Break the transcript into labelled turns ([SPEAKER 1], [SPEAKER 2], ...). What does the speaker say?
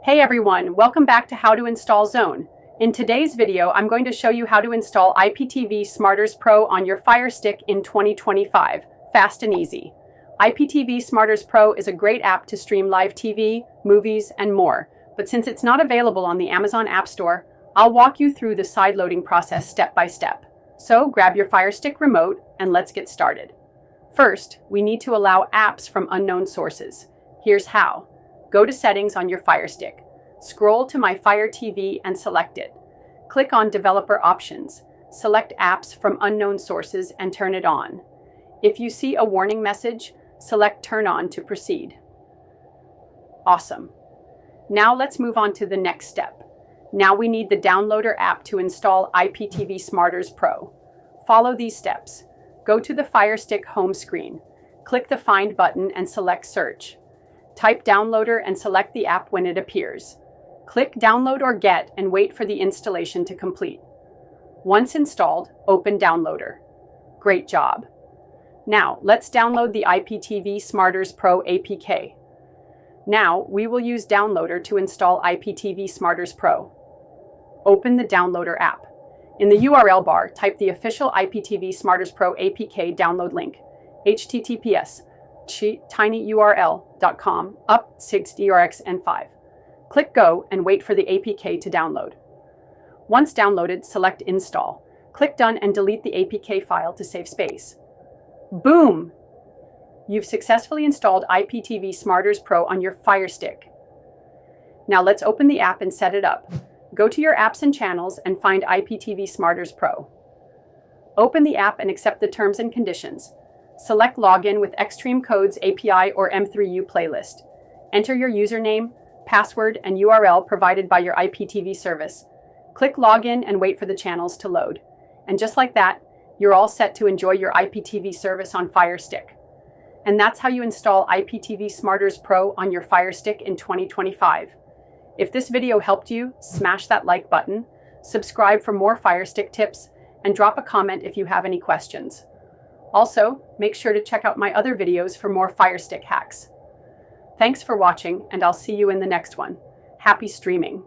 [SPEAKER 1] Hey everyone, welcome back to How to Install Zone. In today's video, I'm going to show you how to install IPTV Smarters Pro on your Firestick in 2025. Fast and easy. IPTV Smarters Pro is a great app to stream live TV, movies, and more. But since it's not available on the Amazon App Store, I'll walk you through the side loading process step by step. So grab your Firestick remote and let's get started. First, we need to allow apps from unknown sources. Here's how. Go to Settings on your Firestick. Scroll to My Fire TV and select it. Click on Developer Options. Select Apps from Unknown Sources and turn it on. If you see a warning message, select Turn On to proceed. Awesome. Now let's move on to the next step. Now we need the Downloader app to install IPTV Smarters Pro. Follow these steps. Go to the Firestick home screen. Click the Find button and select Search. Type Downloader and select the app when it appears. Click Download or Get and wait for the installation to complete. Once installed, open Downloader. Great job. Now, let's download the IPTV Smarters Pro APK. Now, we will use Downloader to install IPTV Smarters Pro. Open the Downloader app. In the URL bar, type the official IPTV Smarters Pro APK download link, https tinyurl.com up 6DRX and 5. Click Go and wait for the APK to download. Once downloaded, select Install. Click Done and delete the APK file to save space. Boom! You've successfully installed IPTV Smarters Pro on your Firestick. Now let's open the app and set it up. Go to your apps and channels and find IPTV Smarters Pro. Open the app and accept the terms and conditions. Select Login with Extreme Codes API or M3U playlist. Enter your username, password, and URL provided by your IPTV service. Click Login and wait for the channels to load. And just like that, you're all set to enjoy your IPTV service on Firestick. And that's how you install IPTV Smarters Pro on your Firestick in 2025. If this video helped you, smash that like button, subscribe for more Firestick tips, and drop a comment if you have any questions. Also, make sure to check out my other videos for more Firestick hacks. Thanks for watching, and I'll see you in the next one. Happy streaming!